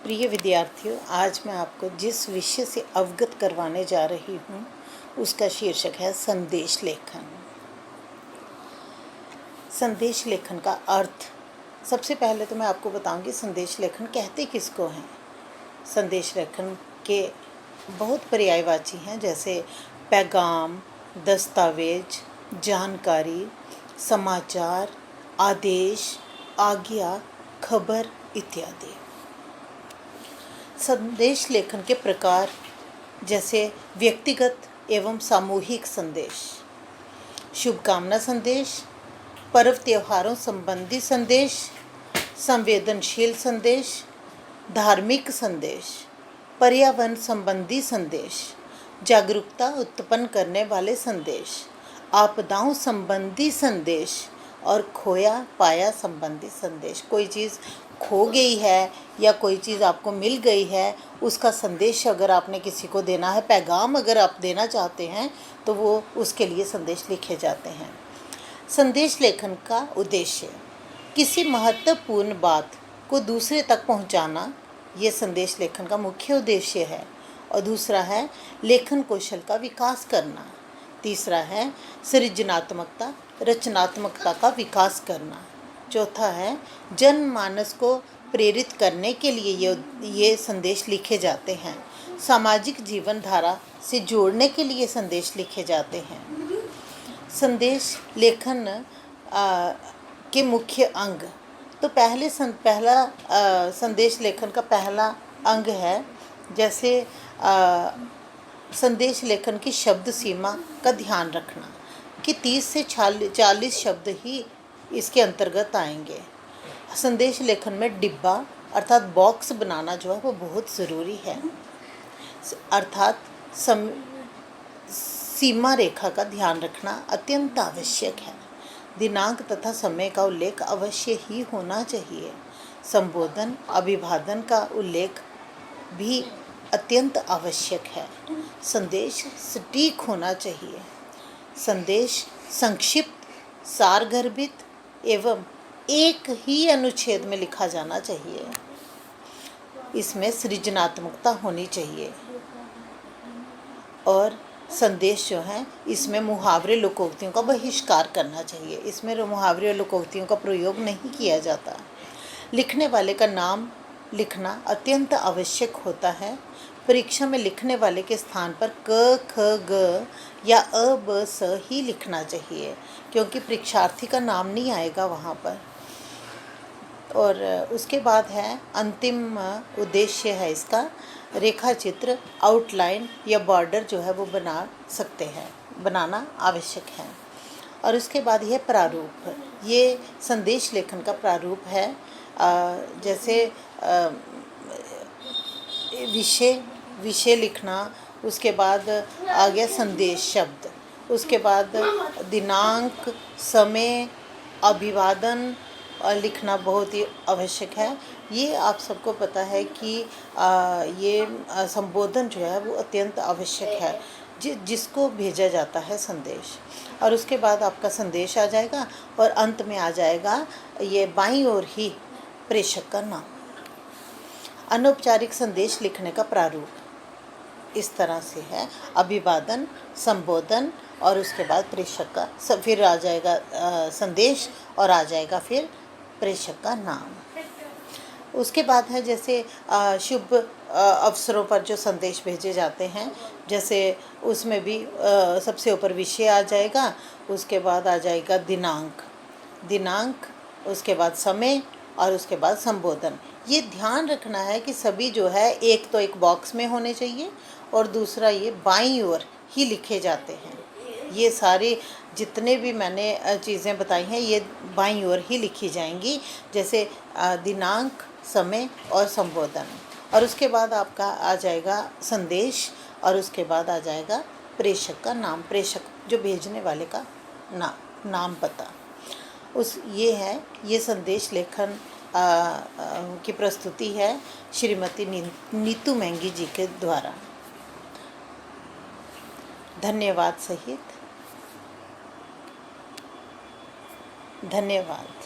प्रिय विद्यार्थियों, आज मैं आपको जिस विषय से अवगत करवाने जा रही हूँ उसका शीर्षक है संदेश लेखन। संदेश लेखन का अर्थ सबसे पहले तो मैं आपको बताऊंगी संदेश लेखन कहते किसको हैं। संदेश लेखन के बहुत पर्यायवाची हैं, जैसे पैगाम, दस्तावेज, जानकारी, समाचार, आदेश, आज्ञा, खबर इत्यादि। संदेश लेखन के प्रकार जैसे व्यक्तिगत एवं सामूहिक संदेश, शुभकामना संदेश, पर्व त्योहारों संबंधी संदेश, संवेदनशील संदेश, धार्मिक संदेश, पर्यावरण संबंधी संदेश, जागरूकता उत्पन्न करने वाले संदेश, आपदाओं संबंधी संदेश और खोया पाया संबंधी संदेश। कोई चीज़ खो गई है या कोई चीज़ आपको मिल गई है, उसका संदेश अगर आपने किसी को देना है, पैगाम अगर आप देना चाहते हैं तो वो उसके लिए संदेश लिखे जाते हैं। संदेश लेखन का उद्देश्य किसी महत्वपूर्ण बात को दूसरे तक पहुंचाना, ये संदेश लेखन का मुख्य उद्देश्य है। और दूसरा है लेखन कौशल का विकास करना। तीसरा है सृजनात्मकता, रचनात्मकता का विकास करना। चौथा है जनमानस को प्रेरित करने के लिए ये संदेश लिखे जाते हैं। सामाजिक जीवन धारा से जोड़ने के लिए संदेश लिखे जाते हैं। संदेश लेखन के मुख्य अंग, तो पहला संदेश लेखन का पहला अंग है जैसे संदेश लेखन की शब्द सीमा का ध्यान रखना कि 30 से 40 शब्द ही इसके अंतर्गत आएंगे। संदेश लेखन में डिब्बा अर्थात बॉक्स बनाना जो है वो बहुत ज़रूरी है, अर्थात सीमा रेखा का ध्यान रखना अत्यंत आवश्यक है। दिनांक तथा समय का उल्लेख अवश्य ही होना चाहिए। संबोधन अभिवादन का उल्लेख भी अत्यंत आवश्यक है। संदेश सटीक होना चाहिए। संदेश संक्षिप्त, सारगर्भित एवं एक ही अनुच्छेद में लिखा जाना चाहिए। इसमें सृजनात्मकता होनी चाहिए। और संदेश जो है इसमें मुहावरे लोकोक्तियों का बहिष्कार करना चाहिए। इसमें मुहावरे और लोकोक्तियों का प्रयोग नहीं किया जाता। लिखने वाले का नाम लिखना अत्यंत आवश्यक होता है। परीक्षा में लिखने वाले के स्थान पर क, ख, ग या अ, ब, स ही लिखना चाहिए, क्योंकि परीक्षार्थी का नाम नहीं आएगा वहाँ पर। और उसके बाद है अंतिम उद्देश्य है इसका रेखा चित्र, आउटलाइन या बॉर्डर जो है वो बना सकते हैं, बनाना आवश्यक है। और उसके बाद यह प्रारूप, ये संदेश लेखन का प्रारूप है। जैसे विषय लिखना, उसके बाद आ गया संदेश शब्द, उसके बाद दिनांक, समय, अभिवादन और लिखना बहुत ही आवश्यक है। ये आप सबको पता है कि ये संबोधन जो है वो अत्यंत आवश्यक है जिसको भेजा जाता है संदेश। और उसके बाद आपका संदेश आ जाएगा और अंत में आ जाएगा ये बाईं ओर ही प्रेषक का नाम। अनौपचारिक संदेश लिखने का प्रारूप इस तरह से है: अभिवादन, संबोधन और उसके बाद प्रेषक का, फिर आ जाएगा संदेश और आ जाएगा फिर प्रेषक का नाम। उसके बाद है जैसे शुभ अवसरों पर जो संदेश भेजे जाते हैं, जैसे उसमें भी सबसे ऊपर विषय आ जाएगा, उसके बाद आ जाएगा दिनांक, उसके बाद समय और उसके बाद संबोधन। ये ध्यान रखना है कि सभी जो है एक तो एक बॉक्स में होने चाहिए और दूसरा ये बाईं ओर ही लिखे जाते हैं। ये सारे जितने भी मैंने चीज़ें बताई हैं ये बाईं ओर ही लिखी जाएंगी, जैसे दिनांक, समय और संबोधन। और उसके बाद आपका आ जाएगा संदेश और उसके बाद आ जाएगा प्रेषक का नाम, प्रेषक जो भेजने वाले का नाम पता। ये संदेश लेखन की प्रस्तुति है श्रीमती नीतू मेंगी जी के द्वारा। धन्यवाद सहित धन्यवाद।